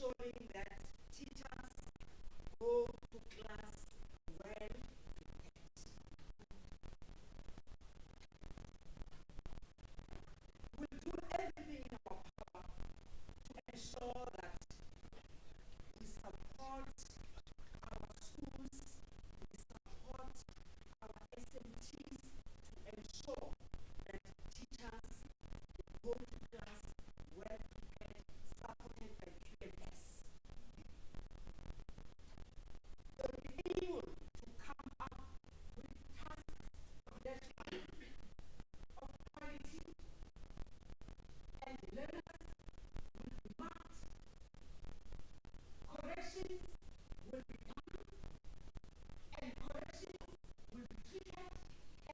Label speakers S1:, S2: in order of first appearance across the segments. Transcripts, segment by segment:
S1: ensuring that teachers go to class well prepared. We'll do everything in our power to ensure that we support our schools, we support our SMTs to ensure that teachers go to class well prepared, supported by QMS. They'll be able to come up with tasks that are of quality, and learners will be marked. Corrections will be done, and corrections will be treated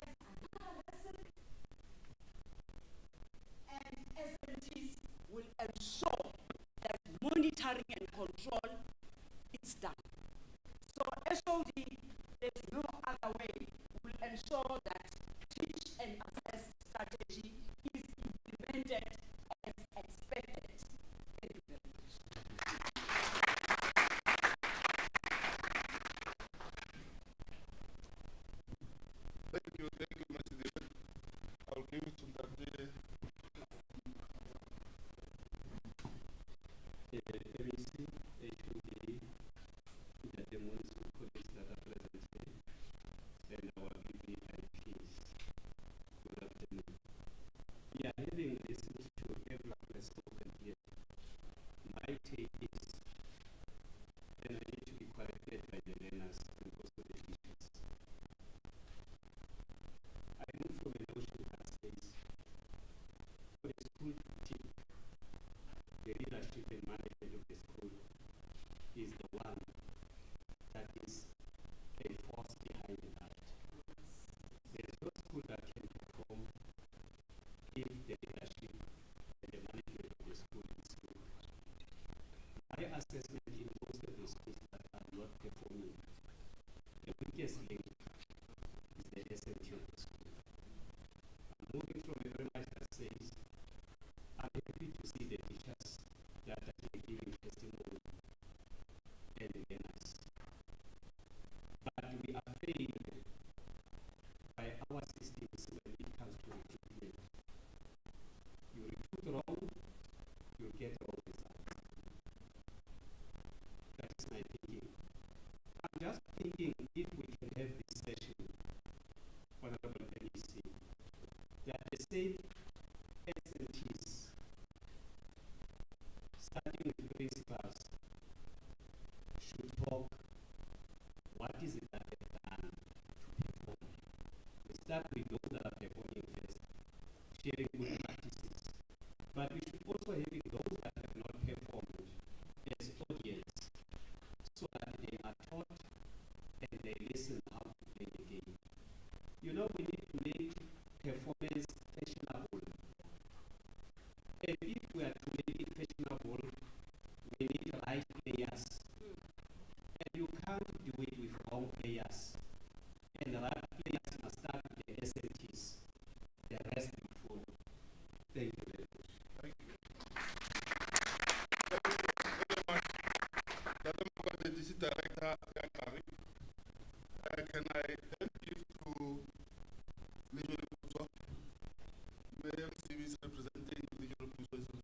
S1: as another lesson, and SMTs will ensure that monitoring and control is done. So SOD, there's no other way. Will ensure that teach and assess strategy is implemented as expected. Thank you very much.
S2: Thank you, Mr. David. I'll give it to Dr.
S3: MEC, HOD, the municipal colleagues that are present here, and our VVIPs. Good afternoon. Yeah, having listened to everyone who has spoken here, my take is, and I need to be corrected by the learners and also the teachers. I move from a notion that says, for a school team, the leadership and management of the school is the one that is a force behind that. There is no school that can perform if the leadership and the management of the school is good. My assessment in most of the schools that are not performing, the weakest link is the SMT of the school. I'm moving from a premise that says, I'm happy to see the teachers that are giving testimony and learners. But we are failed by our systems when it comes to recruitment. You recruit wrong, you get wrong results. That is my thinking. I'm just thinking if we can have this session, Honorable MEC, that the same SMTs, starting with principals, should talk what is it that they've done to perform. We start with those that are performing first, sharing good practices. But we should also have those that have not performed as audience, so that they are taught and they listen how to play the game. You know, we need to make performance fashionable. And if we are to make it fashionable, we need right players. And you can't do it with wrong players. And the right players must start with the SMTs. The rest will follow. Thank you very much.
S2: Thank you. Thank you very much. The District Director, can I then give to Legion Kutswa? Madam CVs representing Legion Kutswa.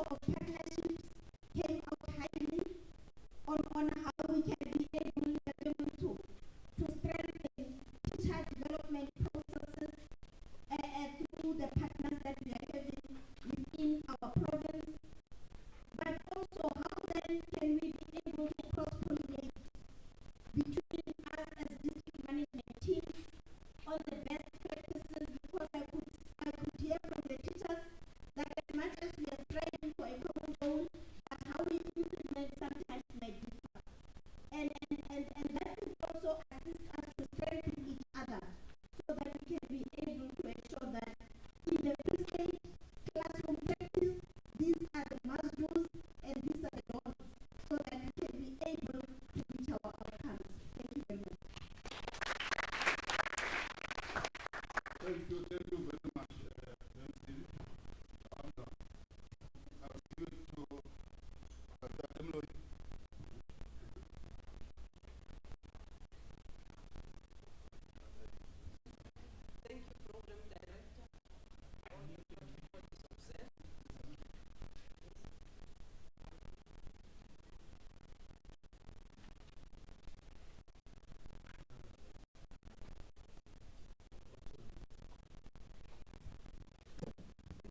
S4: also of partnerships came out highly on how we can be able to strengthen teacher development processes through the partners that we are having within our province, but also how then can we be able to cross-pollinate between us as district management teams on the best practices, because I could hear from the teachers that as much as we are striving for a common goal, but how we implement sometimes may differ. And that could also assist us to strengthen each other so that we can be able to ensure that in the Free State classroom practice, these are the must-dos and these are the don'ts, so that we can be able to reach our outcomes. Thank you very much.
S2: Thank you very much, Nancy. I'll give it to Dr. Mloy.
S5: Thank you, Program Director. All your for the success. Thank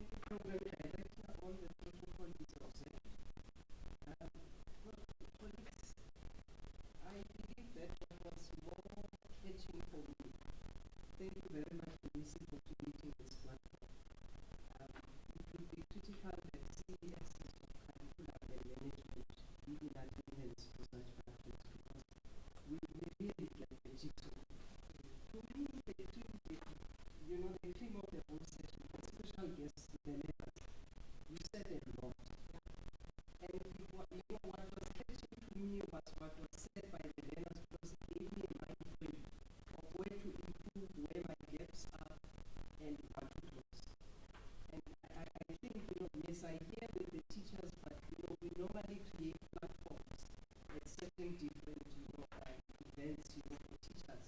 S5: you, Program Director. All the protocol is success. Colleagues, I believe that was more catching for me. Thank you very much for this opportunity this platform. It will be critical that CESs of curriculum and management be in attendance for such practice, because we really get the jigsaw. To me, the cream of the whole session, the special guests, the leaders, you said a lot. And what was catching to me was what was said by the learners, because it gave me a mind frame of where to improve, where my gaps are, and how to close. And I think, yes, I hear with the teachers, but we normally create platforms and certain different, events, for teachers.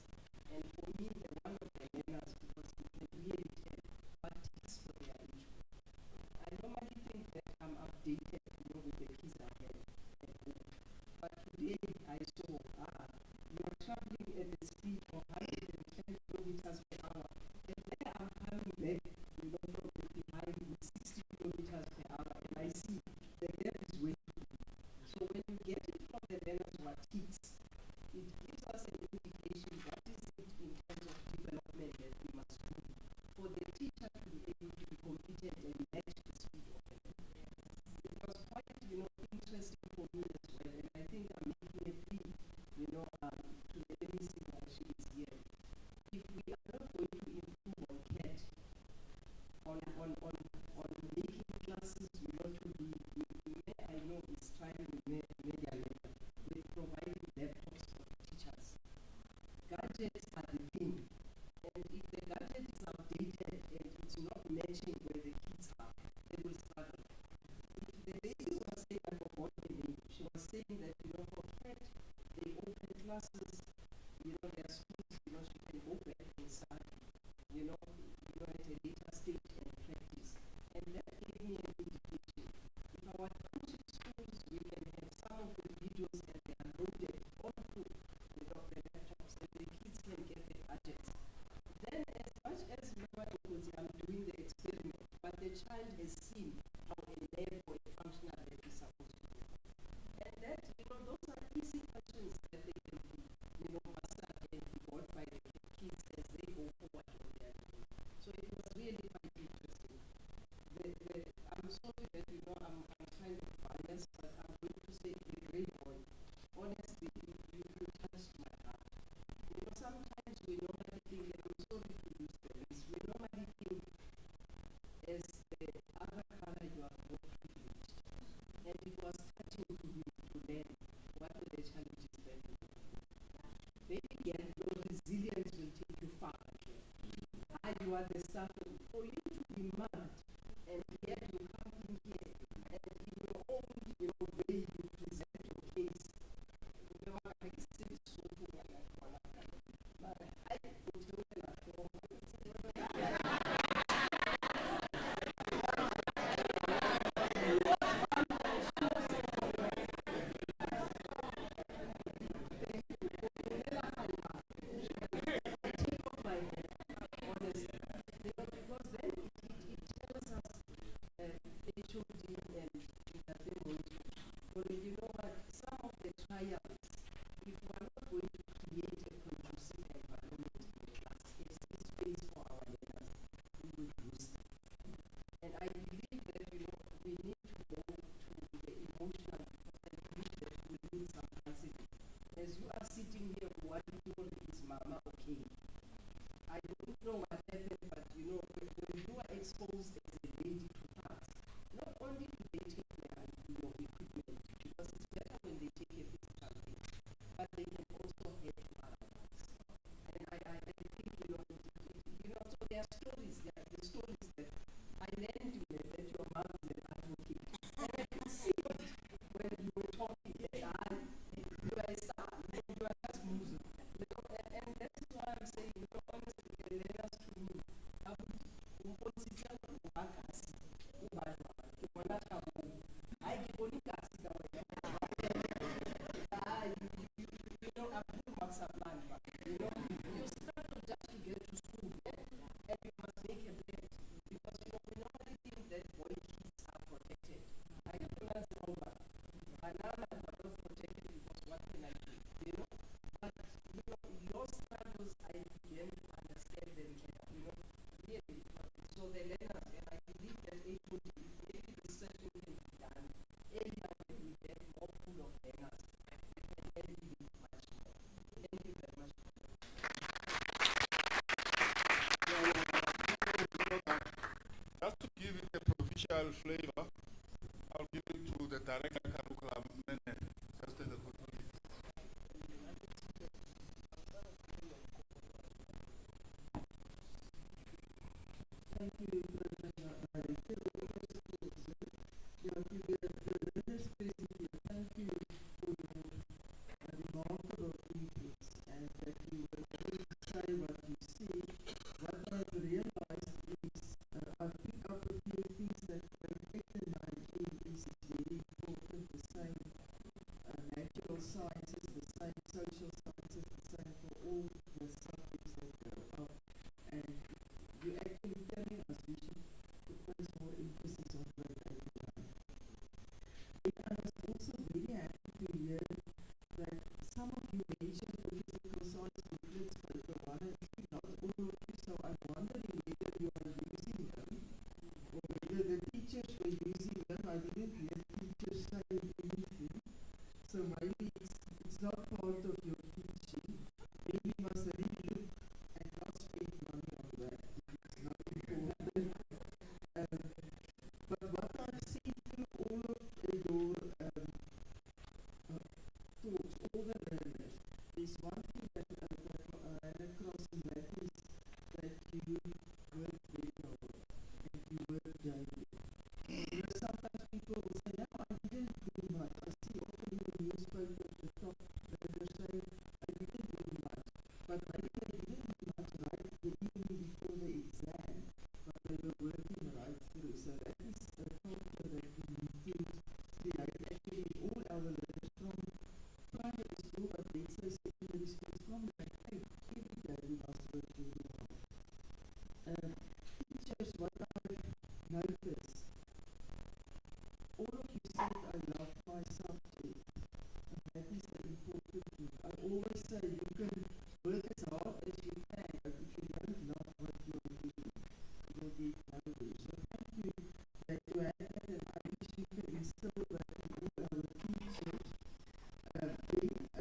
S5: And for me, the one of the learners, because we can really tell what ticks for their issue. I normally think that I'm updated, with the kids I have at home. But today I saw, you are traveling at the speed of 110 kilometers per hour. And then I'm coming back, from behind with 60 kilometers per hour. And I see the gap is way too big. So when you get it from the learners what ticks, it gives us an indication what is it in terms of development that we must do for the teacher to be able to be competent and match the speed of the learner. It was quite, interesting for me as well, and I think I'm making a plea, to the MEC that she is here. If we are not going to improve on CAT, on making classes, to be, I know it's trying with media later, with providing laptops for teachers. Gadgets are the thing, and if the gadget is outdated and it's not matching where the kids are, they will struggle. The lady was saying, I forgot her name, she was saying that, for CAT, they open classes, there are schools, she can go back and start, at a later stage and practice. And that gave me an indication. In our township schools, we can have some of the videos that they are loaded onto the laptops, and the kids can get the gadgets. Then, as much as I'm doing the experiment, but the child has seen how a lab or a functional lab is supposed to be. And that, those are easy questions that they can be, master and evolved by the kids as they go forward on their doing. So it was really quite interesting. I'm sorry that, I'm kind of biased, but I'm going to say the great boy. Honestly, you touched my heart. Sometimes we normally think, and I'm sorry to use the race, we normally think as the other color you are more privileged. And it was touching to me to learn what were the challenges that you have. Maybe your resilience will take you far again. You are the staff for you to be mad, and yet you come in here, and in your own way you present your case. I still so good at that one. But I will tell you that for exposed as a lady to thugs, not only do they take their equipment, because it's better when they take a physical thing, but they can also get to other thugs. And I think, so there are stories, the stories that I learned that your mom is an advocate. And I could see it when you were talking, you are a star, you are just moving. And that is why I'm saying, honestly, the learners to me, I would you start just to get to school, and you must make a bed, because we normally think that boy kids are protected. I don't know that. Banana are not protected because what can I do? But your struggles, I began to understand them better, really. So the learners, and I believe that maybe the session can be done earlier when we get more pool of learners, and then we do much more. Thank you very much.
S2: Just to give it a provincial flavor, I'll give it to the director curriculum manager. Just as a good
S6: Thank you, Professor Director. Thank you for your remarkable inputs and that you were able to say what you see. What I've realized is I've picked up a few things that protected my team is very important. The same natural sciences, the same social sciences, the same for all the subjects that go up. And you actually telling us we should put more emphasis on grade 8 to 9. I was also very happy to hear that some of you mentioned the physical science booklets, but the one and two, not all of you, so I'm wondering whether you are using them or whether the teachers were using them. I didn't hear teachers saying anything, so maybe it's not part of your teaching. Maybe you must really look and not spend money on that. It's not important. But what I've seen through all of your thoughts, all the learners, there's one thing that I ran across, and that is that you work very hard and you work daily. Sometimes people will say, no, I didn't do much. I see often in the newspaper the top learners say, I didn't do much. But maybe they didn't do much right the evening before the exam, but they were working right through. So that is a culture that we need to create actually in all our learners from primary school, but let's say secondary schools from grade 8. Every day we must work really hard. Teachers, what I've noticed, all of you said I love my subject, and that is the important thing. I always say you can work as hard as you can, but if you don't love what you're doing, you will get nowhere. So thank you that you had that, and I wish you can instill that in all our teachers.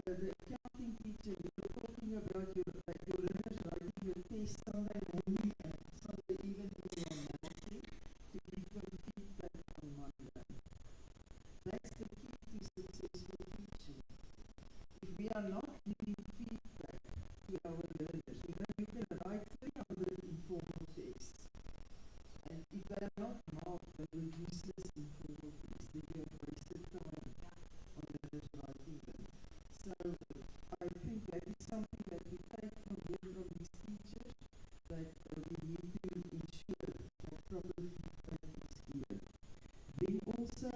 S6: The accounting teacher, you were talking about your learners writing your test Sunday morning and Sunday evening on Monday to give them feedback on Monday. That's the key to successful teaching. If we are not giving feedback to our learners, you can write 300 informal tests, and if they are not marked, they will useless informal tests. Then you have wasted time on learners writing them. So I think that is something that we take from these teachers, that we need to ensure that proper feedback is given. Then also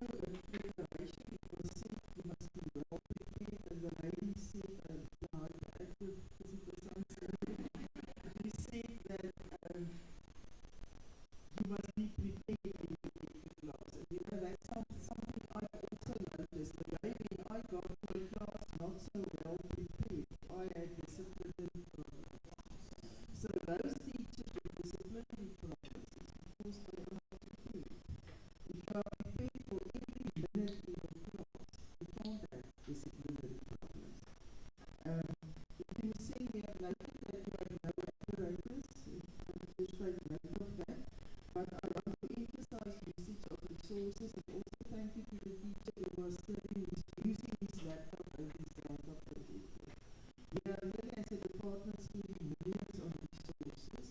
S6: preparation, it was said you must be well prepared, and the lady said, active physical science, she said that you must be prepared when you get to class. And that's something I also noticed. The day when I got to a class not so well prepared, I had disciplinary problems. So those teachers with disciplinary problems, it's because they are not prepared. If you are prepared for every minute in your class, you can't have disciplinary problems. If you say we have noted that you have no apparatus, just take note of that. But I resources, and also thank you to the teacher who was studying, using his laptop and his laptop projector. We are really, as a department, spending millions on resources.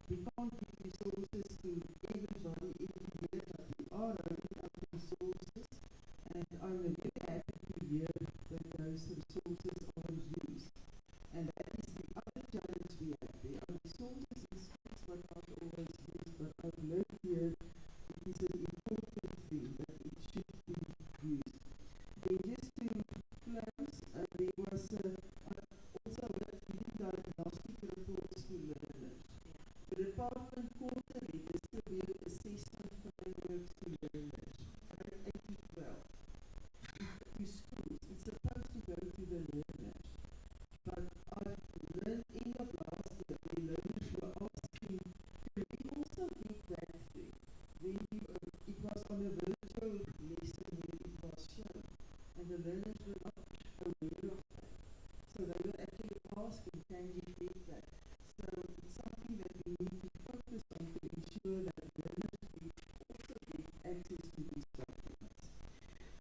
S6: We can't give resources to everybody every year, but we are running out of resources, and I'm really happy to hear that those resources are used. And that is the other challenge we have. There are resources in schools but not always used, but I've learned here it is an important thing that it should be used. Then just to close, there was also giving diagnostic reports to learners. The department quarterly distribute assessment frameworks to learners, grade 8 to 12, to schools. It's supposed to go to the learners. But I've learned end of last year, the learners were asking, can we also get that thing? Then it was on a virtual lesson where it was shown, and the learners were not aware of that. So they were actually asking, can you get that? So it's something that we need to focus on to ensure that learners also get access to these documents.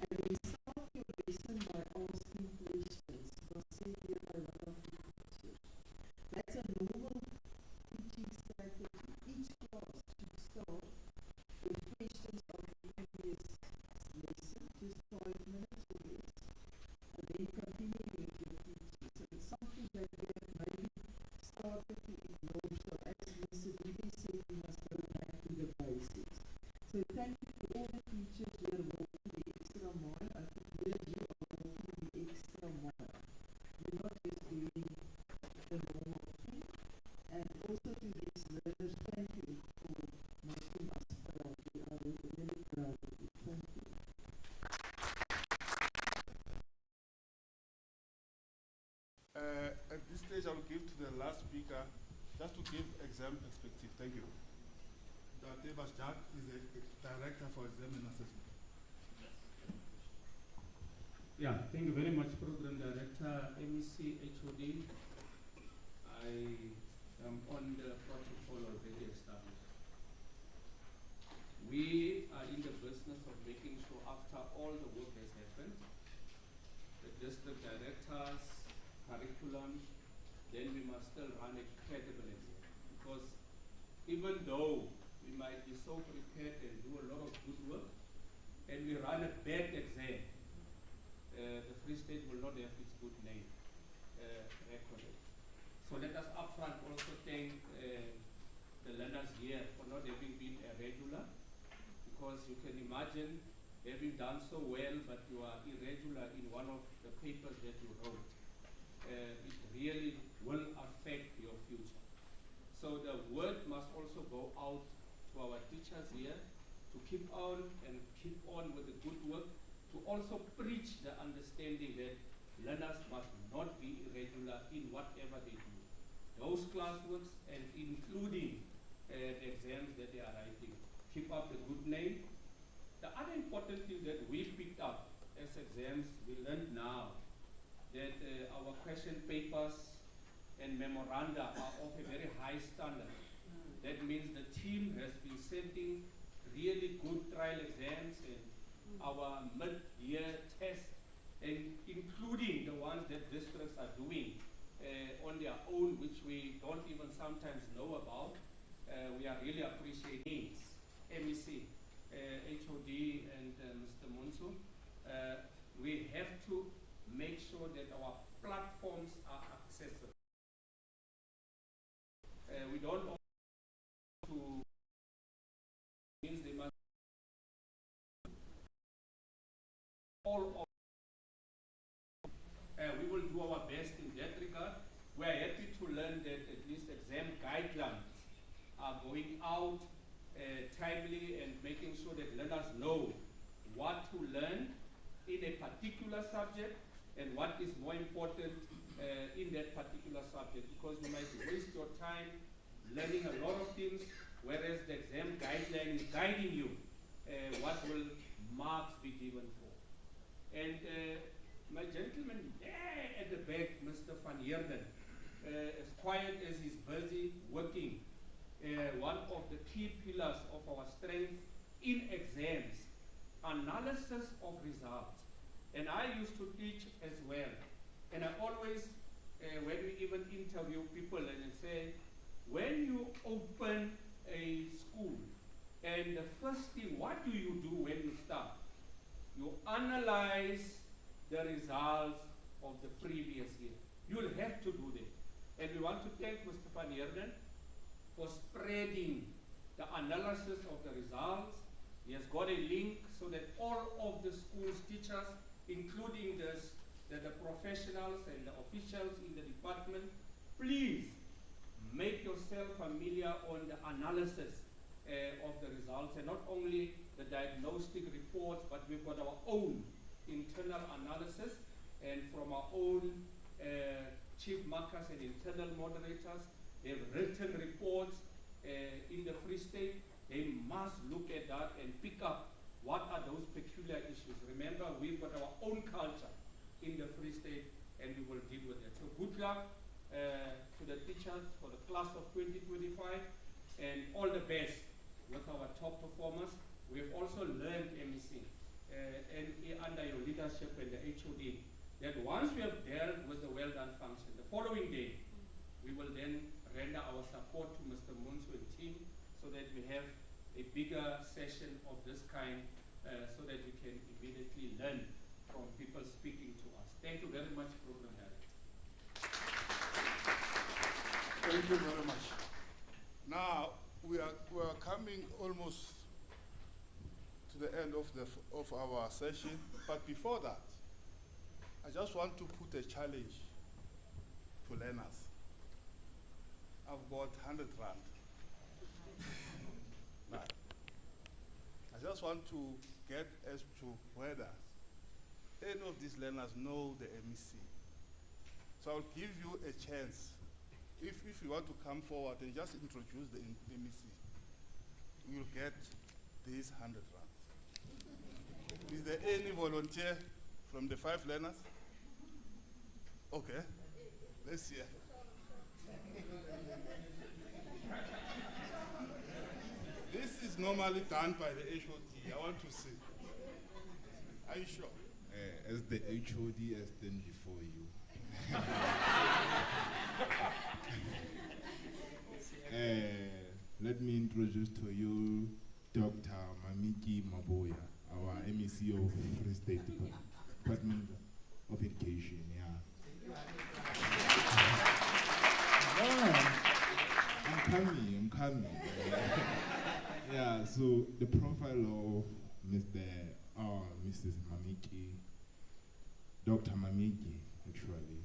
S6: And then start your lesson by asking questions. It was said here by one of the teachers. That's a normal teaching strategy. Each class should start with questions of the previous lesson, just 5 minutes or less, and then continue with your teaching. So it's something that we have maybe started to ignore. So as Mr. Didi said, we must go back to the basics. So thank you to all the teachers who are walking the extra mile. I could hear you are walking the extra mile. You're not just doing the normal thing. And also to these learners, thank you for making us proud. We are really proud of you. Thank you.
S2: At this stage, I will give to the last speaker just to give exam perspective. Thank you. Dr. Basjak is the Director for Exam and Assessment.
S7: Yeah, thank you very much, Program Director, MEC, HOD. I am on the protocol already established. We are in the business of making sure after all the work has happened, the district directors, curriculum, then we must still run a credible exam. Because even though we might be so prepared and do a lot of good work, and we run a bad exam, the Free State will not have its good name recorded. So let us upfront also thank the learners here for not having been a regular, because you can imagine having done so well, but you are irregular in one of the papers that you wrote. It really will affect your future. So the word must also go out to our teachers here to keep on and keep on with the good work, to also preach the understanding that learners must not be irregular in whatever they do. Those classworks and including the exams that they are writing. Keep up the good name. The other important thing that we picked up as exams, we learned now that our question papers and memoranda are of a very high standard. That means the team has been sending really good trial exams and our mid-year tests, and including the ones that districts are doing on their own, which we don't even sometimes know about. We are really appreciating MEC, HOD, and Mr. Munsu. We have to make sure that our platforms are accessible. We don't want to means they must all of we will do our best in that regard. We are happy to learn that at least exam guidelines are going out timely and making sure that learners know what to learn in a particular subject and what is more important in that particular subject, because you might waste your time learning a lot of things, whereas the exam guideline is guiding you what will marks be given for. And my gentleman there at the back, Mr. Van Heerden, as quiet as he's busy working, one of the key pillars of our strength in exams analysis of results. And I used to teach as well. And I always, when we even interview people and I say, when you open a school, and the first thing, what do you do when you start? You analyze the results of the previous year. You'll have to do that. And we want to thank Mr. Van Heerden for spreading the analysis of the results. He has got a link so that all of the school's teachers, including the professionals and the officials in the department, please make yourself familiar on the analysis of the results, and not only the diagnostic reports, but we've got our own internal analysis, and from our own chief markers and internal moderators. They've written reports in the Free State. They must look at that and pick up what are those peculiar issues. Remember, we've got our own culture in the Free State, and we will deal with it. So good luck to the teachers for the class of 2025, and all the best with our top performers. We've also learned, MEC, and under your leadership and the HOD, that once we have dealt with the well done function, the following day, we will then render our support to Mr. Munsu and team so that we have a bigger session of this kind so that we can immediately learn from people speaking to us. Thank you very much, Program Director.
S2: Thank you very much. Now, we are coming almost to the end of our session, but before that, I just want to put a challenge to learners. I've got 100 rand. Now, I just want to get as to whether any of these learners know the MEC. So I'll give you a chance. If you want to come forward and just introduce the MEC, you'll get these 100 rand. Is there any volunteer from the 5 learners? Okay, let's hear. This is normally done by the HOD. I want to see. Are you sure?
S8: As the HOD has done before you. Let me introduce to you Dr. Mamiki Maboya, our MEC of Free State Department of Education. I'm coming. Yeah, so the profile of Mrs. Mamiki, Dr. Mamiki, actually,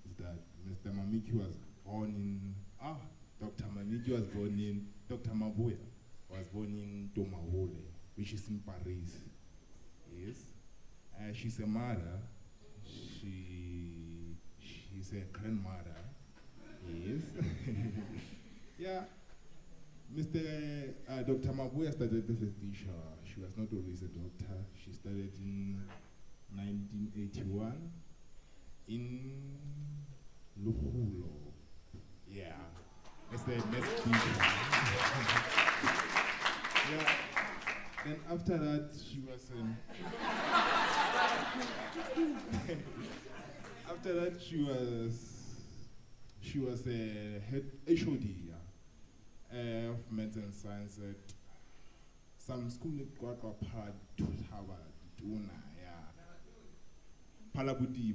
S8: is that Mr. Mamiki was born in, Dr. Maboya was born in Tomahole, which is in Paris. Yes. She's a mother. She's a grandmother. Yes. Yeah. Dr. Maboya started as a teacher. She was not always a doctor. She started in 1981 in Luhulo. Yeah. As a math teacher. Yeah. Then after that, she was she was a head HOD of maths and science at some school in Kwakwa to Harvard, Tuna, Palabudi,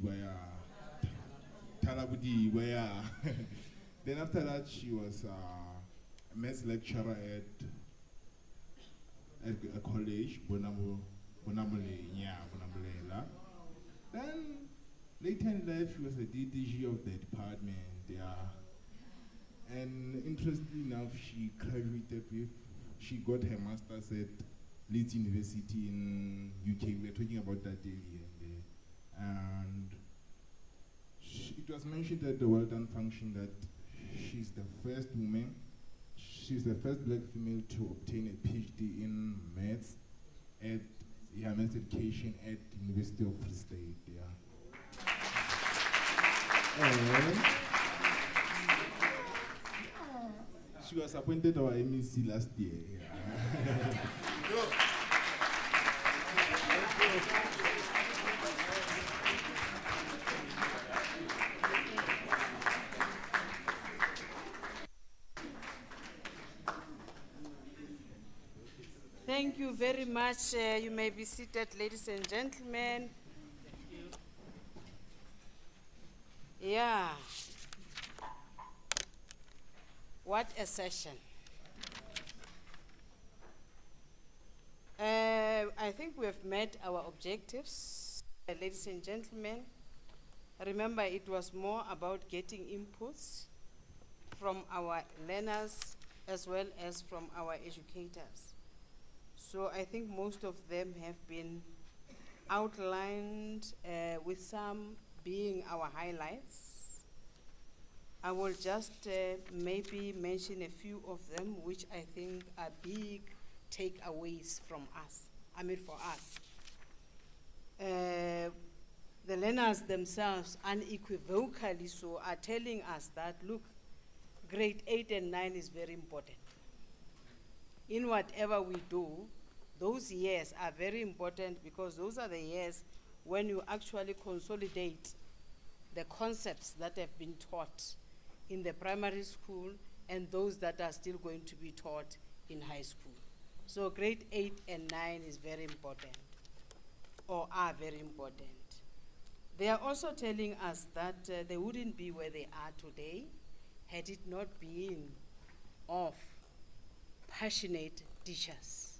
S8: Talabudi, where. Then after that, she was a maths lecturer at a college, Bonamulela. Then later in life, she was the DDG of the department. And interestingly enough, she got her master's at Leeds University in UK. We were talking about that daily. And it was mentioned at the Well Done function that she's the first woman, she's the first black female to obtain a PhD in maths at maths education at the University of Free State. She was appointed our MEC last year.
S1: Thank you very much. You may be seated, ladies and gentlemen. Yeah. What a session. I think we have met our objectives, ladies and gentlemen. Remember, it was more about getting inputs from our learners as well as from our educators. So I think most of them have been outlined, with some being our highlights. I will just maybe mention a few of them which I think are big takeaways from us, for us. The learners themselves unequivocally so are telling us that, look, grade 8 and 9 is very important. In whatever we do, those years are very important because those are the years when you actually consolidate the concepts that have been taught in the primary school and those that are still going to be taught in high school. So grade 8 and 9 is very important, or are very important. They are also telling us that they wouldn't be where they are today had it not been of passionate teachers,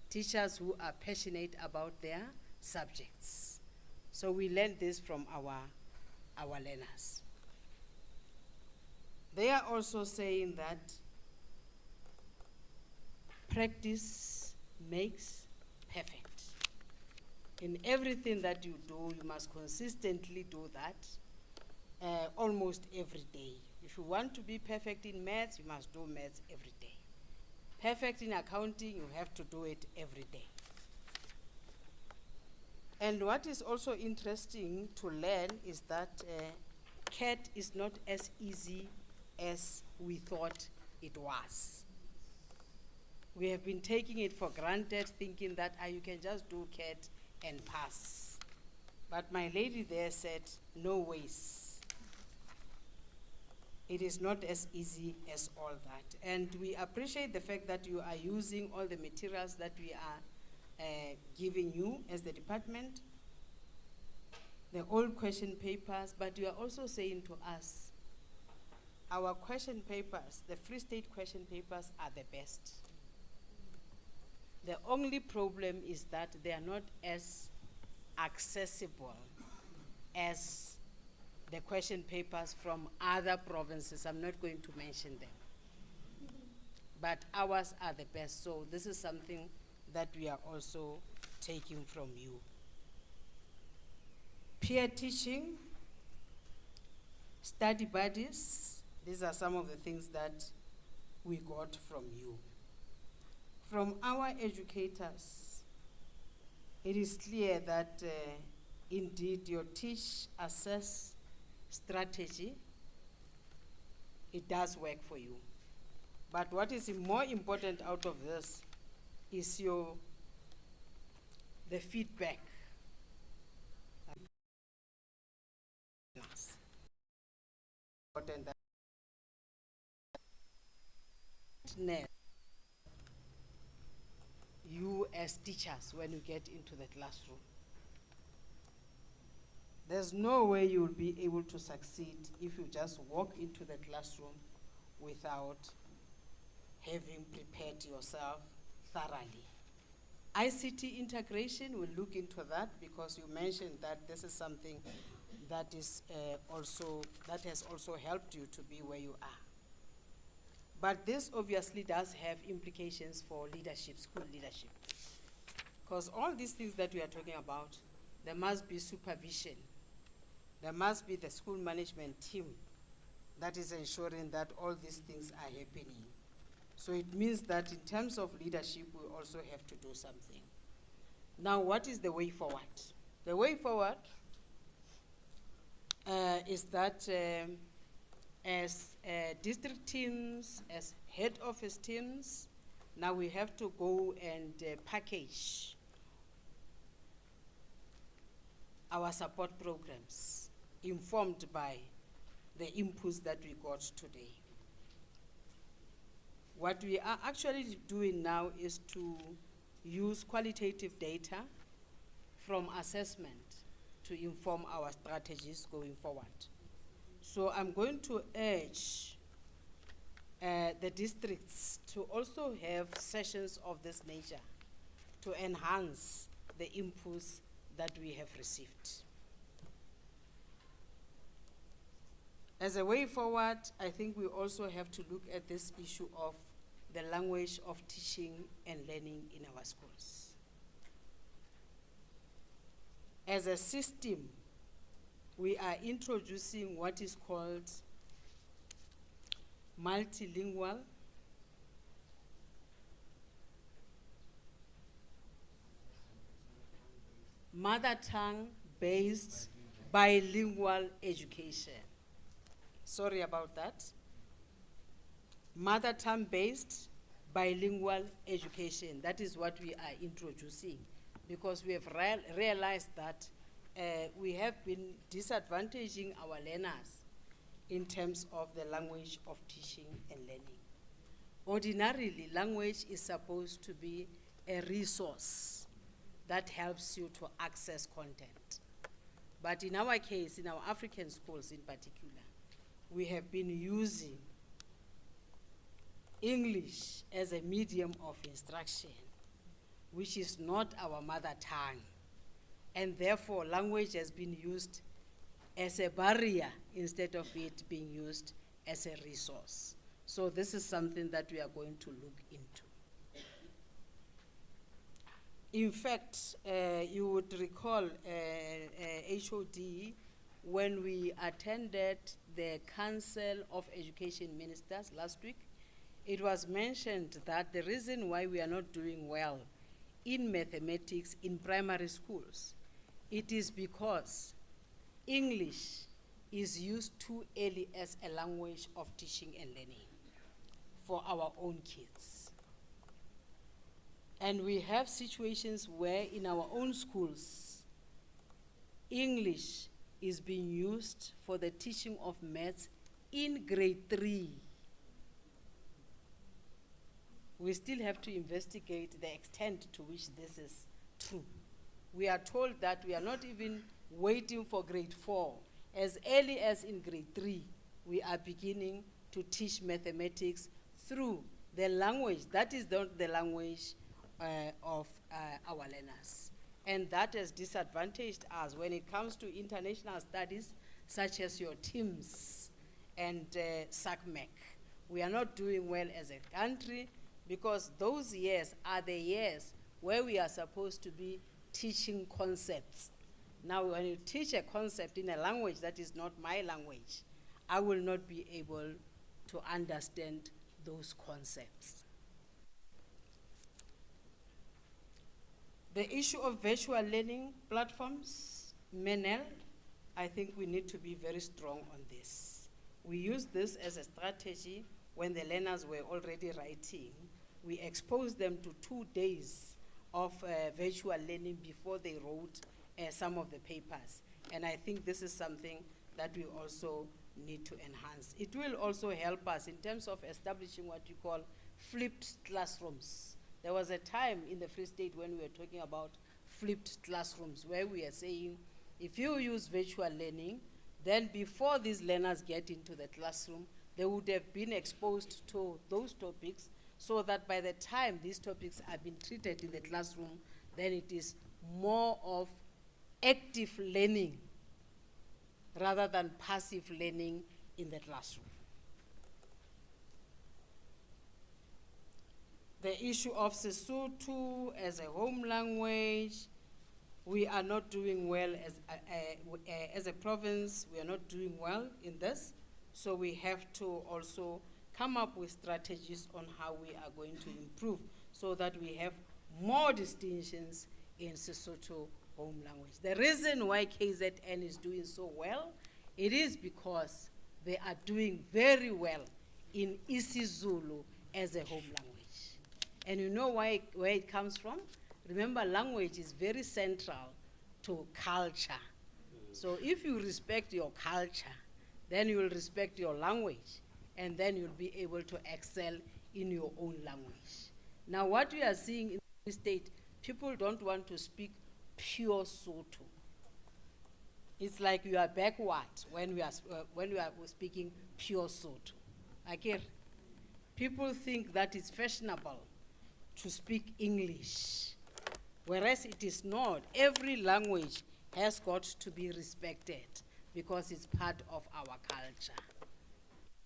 S1: teachers who are passionate about their subjects. So we learned this from our learners. They are also saying that practice makes perfect. In everything that you do, you must consistently do that almost every day. If you want to be perfect in maths, you must do maths every day. Perfect in accounting, you have to do it every day. And what is also interesting to learn is that CAT is not as easy as we thought it was. We have been taking it for granted, thinking that you can just do CAT and pass. But my lady there said, no ways. It is not as easy as all that. And we appreciate the fact that you are using all the materials that we are giving you as the department, the old question papers, but you are also saying to us, our question papers, the Free State question papers are the best. The only problem is that they are not as accessible as the question papers from other provinces. I'm not going to mention them. But ours are the best. So this is something that we are also taking from you. Peer teaching, study buddies, these are some of the things that we got from you. From our educators, it is clear that indeed your teach, assess strategy, it does work for you. But what is more important out of this is the feedback. Important that you as teachers when you get into the classroom. There's no way you'll be able to succeed if you just walk into the classroom without having prepared yourself thoroughly. ICT integration, we'll look into that because you mentioned that this is something that is that has also helped you to be where you are. But this obviously does have implications for leadership, school leadership. Because all these things that we are talking about, there must be supervision. There must be the school management team that is ensuring that all these things are happening. So it means that in terms of leadership, we also have to do something. Now, what is the way forward? The way forward is that as district teams, as head office teams, now we have to go and package our support programs informed by the inputs that we got today. What we are actually doing now is to use qualitative data from assessment to inform our strategies going forward. So I'm going to urge the districts to also have sessions of this nature to enhance the inputs that we have received. As a way forward, I think we also have to look at this issue of the language of teaching and learning in our schools. As a system, we are introducing what is called multilingual mother tongue-based bilingual education. Sorry about that. Mother tongue-based bilingual education. That is what we are introducing, because we have realized that we have been disadvantaging our learners in terms of the language of teaching and learning. Ordinarily, language is supposed to be a resource that helps you to access content. But in our case, in our African schools in particular, we have been using English as a medium of instruction, which is not our mother tongue. And therefore, language has been used as a barrier instead of it being used as a resource. So this is something that we are going to look into. In fact, you would recall HOD, when we attended the Council of Education Ministers last week, it was mentioned that the reason why we are not doing well in mathematics in primary schools, it is because English is used too early as a language of teaching and learning for our own kids. And we have situations where in our own schools, English is being used for the teaching of maths in grade 3. We still have to investigate the extent to which this is true. We are told that we are not even waiting for grade 4. As early as in grade 3, we are beginning to teach mathematics through the language that is not the language of our learners. And that has disadvantaged us when it comes to international studies, such as your TIMS and State MEC. We are not doing well as a country because those years are the years where we are supposed to be teaching concepts. Now, when you teach a concept in a language that is not my language, I will not be able to understand those concepts. The issue of virtual learning platforms, MENEL, I think we need to be very strong on this. We used this as a strategy when the learners were already writing. We exposed them to 2 days of virtual learning before they wrote some of the papers. And I think this is something that we also need to enhance. It will also help us in terms of establishing what you call flipped classrooms. There was a time in the Free State when we were talking about flipped classrooms, where we are saying, if you use virtual learning, then before these learners get into the classroom, they would have been exposed to those topics, so that by the time these topics are being treated in the classroom, then it is more of active learning rather than passive learning in the classroom. The issue of Sesotho as a home language, we are not doing well as a province. We are not doing well in this. So we have to also come up with strategies on how we are going to improve so that we have more distinctions in Sesotho home language. The reason why KZN is doing so well, it is because they are doing very well in isiZulu as a home language. And you know where it comes from? Remember, language is very central to culture. So if you respect your culture, then you will respect your language, and then you'll be able to excel in your own language. Now, what we are seeing in Free State, people don't want to speak pure Sotho. It's like you are backward when we are speaking pure Sotho. Akere, people think that it's fashionable to speak English, whereas it is not. Every language has got to be respected because it's part of our culture.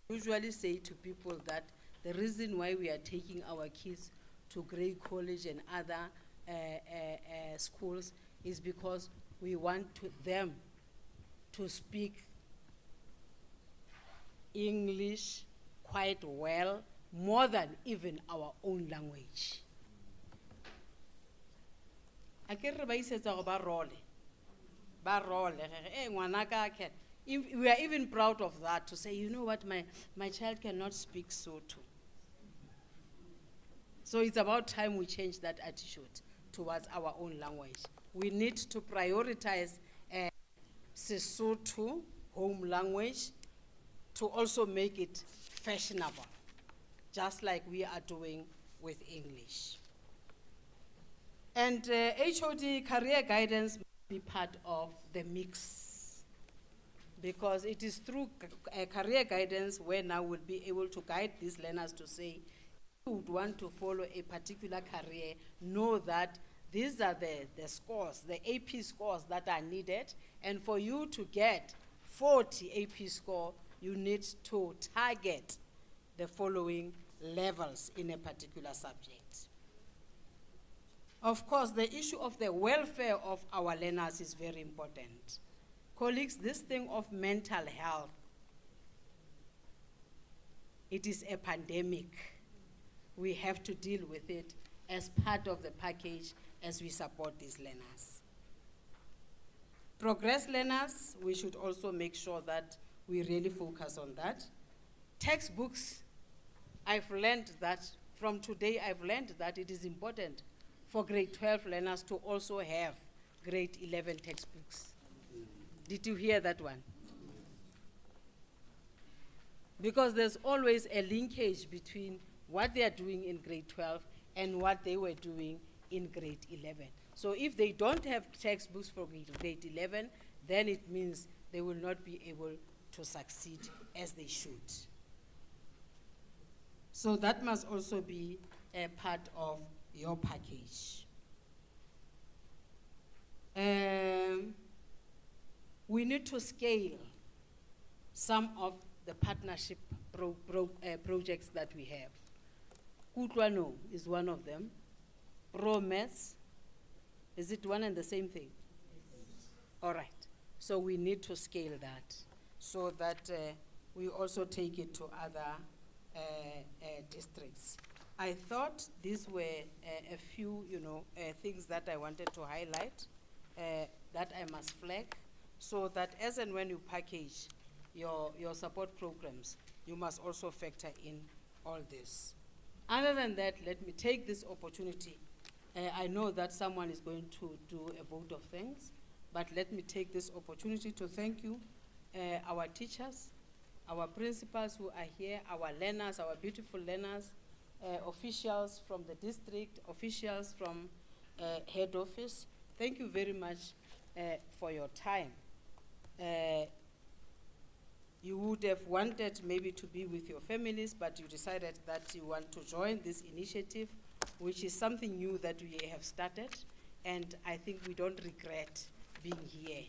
S1: I usually say to people that the reason why we are taking our kids to Grey College and other schools is because we want them to speak English quite well, more than even our own language. Akere ba isetsa go ba role. We are even proud of that, to say, you know what, my child cannot speak Sotho. So it's about time we change that attitude towards our own language. We need to prioritize Sesotho, home language, to also make it fashionable, just like we are doing with English. And HOD career guidance must be part of the mix, because it is through career guidance where now we'll be able to guide these learners to say, if you would want to follow a particular career, know that these are the scores, the AP scores that are needed, and for you to get 40 AP score, you need to target the following levels in a particular subject. Of course, the issue of the welfare of our learners is very important. Colleagues, this thing of mental health, it is a pandemic. We have to deal with it as part of the package as we support these learners. Progress learners, we should also make sure that we really focus on that. Textbooks, I've learned that, from today I've learned that it is important for grade 12 learners to also have grade 11 textbooks. Did you hear that one? Because there's always a linkage between what they are doing in grade 12 and what they were doing in grade 11. So if they don't have textbooks for grade 11, then it means they will not be able to succeed as they should. So that must also be a part of your package. We need to scale some of the partnership projects that we have. Kutlwano is one of them. Perfomers, is it one and the same thing? All right. So we need to scale that so that we also take it to other districts. I thought these were a few, things that I wanted to highlight that I must flag, so that as and when you package your support programs, you must also factor in all this. Other than that, let me take this opportunity. I know that someone is going to do a vote of thanks, but let me take this opportunity to thank you, our teachers, our principals who are here, our learners, our beautiful learners, officials from the district, officials from head office. Thank you very much for your time. You would have wanted maybe to be with your families, but you decided that you want to join this initiative, which is something new that we have started, and I think we don't regret being here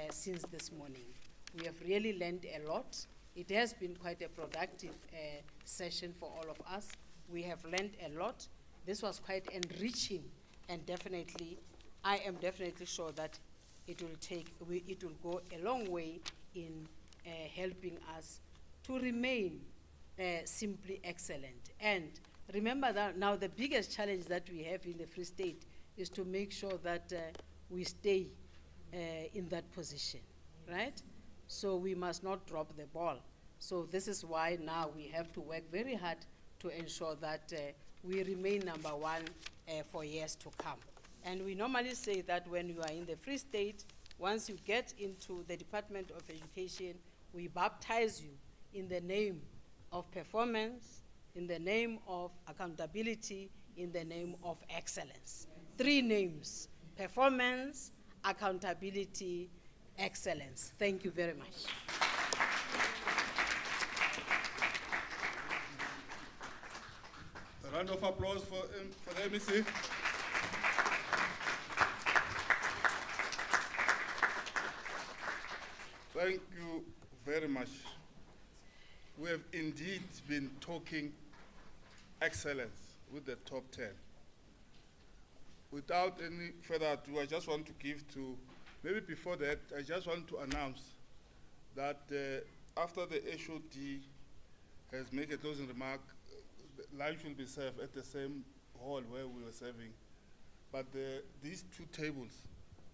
S1: since this morning. We have really learned a lot. It has been quite a productive session for all of us. We have learned a lot. This was quite enriching, and definitely, I am definitely sure that it will go a long way in helping us to remain simply excellent. And remember that now the biggest challenge that we have in the Free State is to make sure that we stay in that position, right? So we must not drop the ball. So this is why now we have to work very hard to ensure that we remain number one for years to come. And we normally say that when you are in the Free State, once you get into the Department of Education, we baptize you in the name of performance, in the name of accountability, in the name of excellence. 3 names: performance, accountability, excellence. Thank you very much.
S2: A round of applause for the MEC. Thank you very much. We have indeed been talking excellence with the top 10. Without any further ado, I just want to give to, maybe before that, I just want to announce that after the HOD has made a closing remark, lunch will be served at the same hall where we were serving. But these 2 tables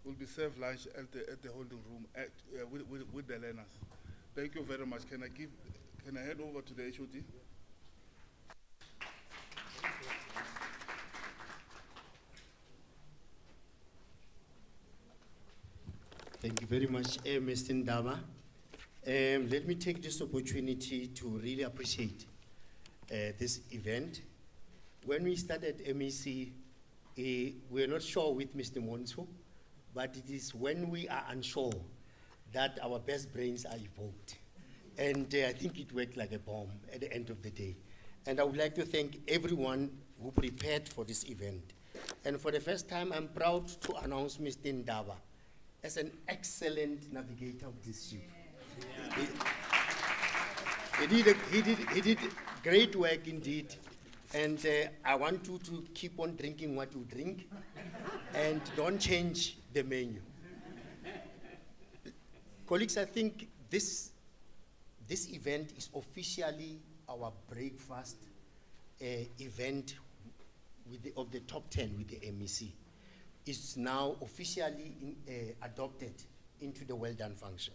S2: will be served lunch at the holding room with the learners. Thank you very much. Can I head over to the HOD?
S9: Thank you very much, Mr. Ndaba. Let me take this opportunity to really appreciate this event. When we started MEC, we were not sure with Mr. Monso, but it is when we are unsure that our best brains are evoked. And I think it worked like a bomb at the end of the day. And I would like to thank everyone who prepared for this event. And for the first time, I'm proud to announce Mr. Ndaba as an excellent navigator of this ship. He did great work indeed. And I want you to keep on drinking what you drink and don't change the menu. Colleagues, I think this event is officially our breakfast event of the top 10 with the MEC. It's now officially adopted into the well done function.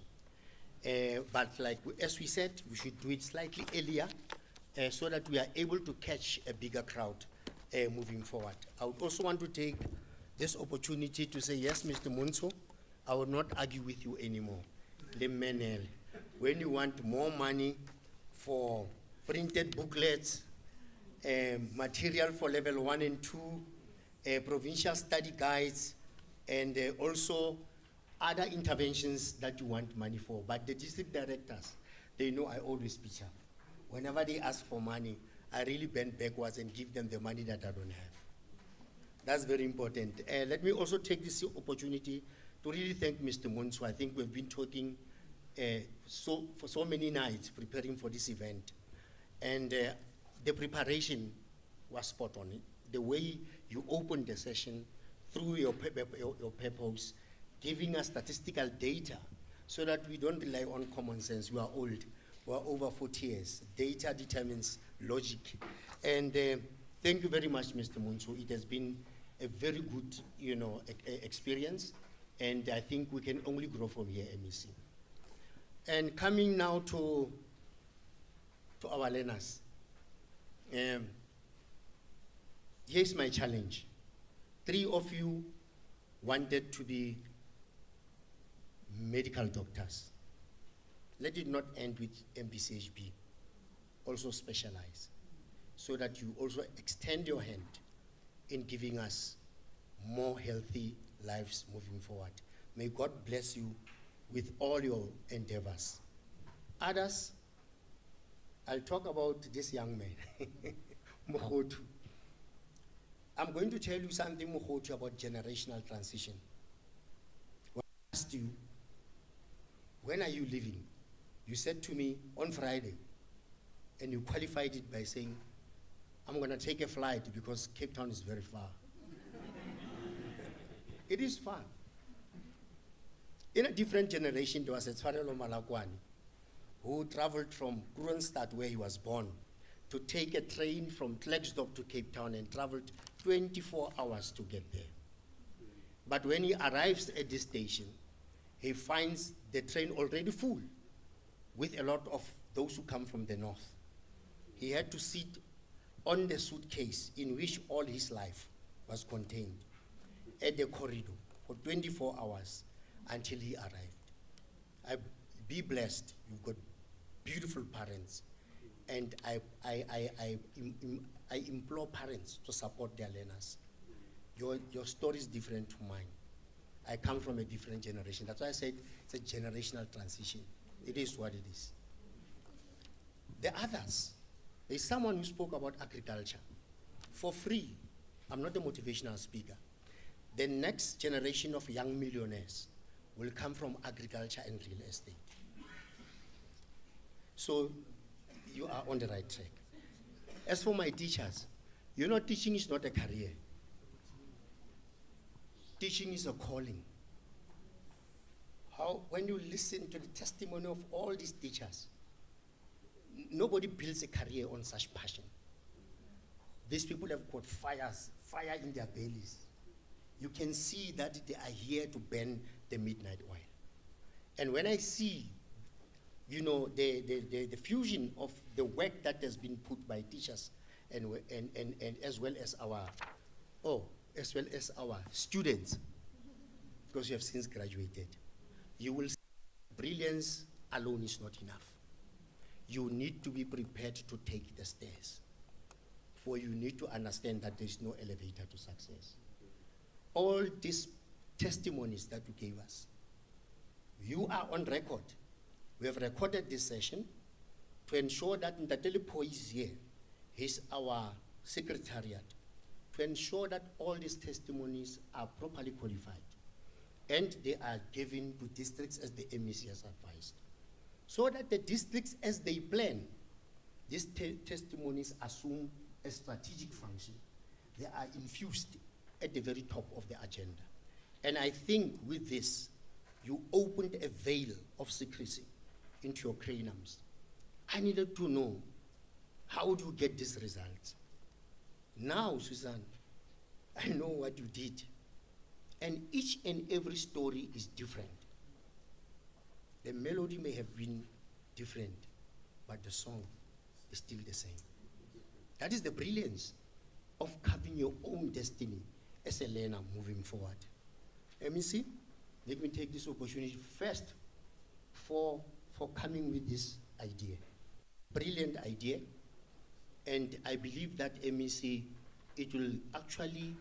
S9: But like as we said, we should do it slightly earlier so that we are able to catch a bigger crowd moving forward. I would also want to take this opportunity to say, yes, Mr. Monso, I will not argue with you anymore. When you want more money for printed booklets, material for level 1 and 2, provincial study guides, and also other interventions that you want money for. But the district directors, they know I always pitch up. Whenever they ask for money, I really bend backwards and give them the money that I don't have. That's very important. Let me also take this opportunity to really thank Mr. Monso. I think we've been talking for so many nights preparing for this event. And the preparation was spot on. The way you opened the session through your purpose, giving us statistical data so that we don't rely on common sense. We are old. We are over 40 years. Data determines logic. And thank you very much, Mr. Monso. It has been a very good, experience. And I think we can only grow from here, MEC. And coming now to our learners. Here's my challenge. 3 of you wanted to be medical doctors. Let it not end with MPCHB. Also specialize, so that you also extend your hand in giving us more healthy lives moving forward. May God bless you with all your endeavors. Others, I'll talk about this young man, Mokhotu. I'm going to tell you something, Mokhotu, about generational transition. When I asked you, when are you leaving? You said to me on Friday, and you qualified it by saying, I'm going to take a flight because Cape Town is very far. It is far. In a different generation, there was a Tshwarelo Malakwani who traveled from Kroonstad, where he was born, to take a train from Klerksdorp to Cape Town and traveled 24 hours to get there. But when he arrives at this station, he finds the train already full with a lot of those who come from the north. He had to sit on the suitcase in which all his life was contained at the corridor for 24 hours until he arrived. Be blessed. You've got beautiful parents. And I implore parents to support their learners. Your story is different to mine. I come from a different generation. That's why I said it's a generational transition. It is what it is. The others, there's someone who spoke about agriculture. For free, I'm not a motivational speaker. The next generation of young millionaires will come from agriculture and real estate. So you are on the right track. As for my teachers, you know, teaching is not a career. Teaching is a calling. When you listen to the testimony of all these teachers, nobody builds a career on such passion. These people have got fire in their bellies. You can see that they are here to burn the midnight oil. And when I see, you know, the fusion of the work that has been put by teachers and as well as our students, because you have since graduated, you will see brilliance alone is not enough. You need to be prepared to take the stairs. For you need to understand that there is no elevator to success. All these testimonies that you gave us, you are on record. We have recorded this session to ensure that Ntatelipo is here. He's our secretariat, to ensure that all these testimonies are properly qualified and they are given to districts as the MEC has advised. So that the districts, as they plan, these testimonies assume a strategic function. They are infused at the very top of the agenda. And I think with this, you opened a veil of secrecy into your craniums. I needed to know, how do you get these results? Now, Susan, I know what you did. And each and every story is different. The melody may have been different, but the song is still the same. That is the brilliance of carving your own destiny as a learner moving forward. MEC, let me take this opportunity first for coming with this idea. Brilliant idea, and I believe that MEC, it will actually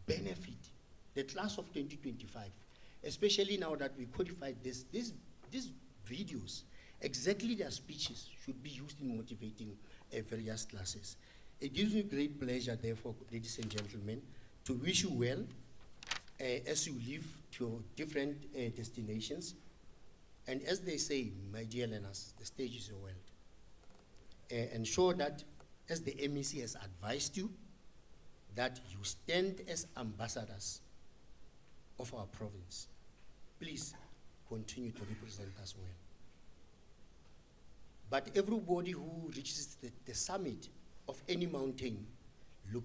S9: benefit the class of 2025, especially now that we codified these videos. Exactly their speeches should be used in motivating various classes. It gives me great pleasure, therefore, ladies and gentlemen, to wish you well as you leave to your different destinations. And as they say, my dear learners, the stage is your world. Ensure that, as the MEC has advised you, that you stand as ambassadors of our province. Please continue to represent us well. But everybody who reaches the summit of any mountain looks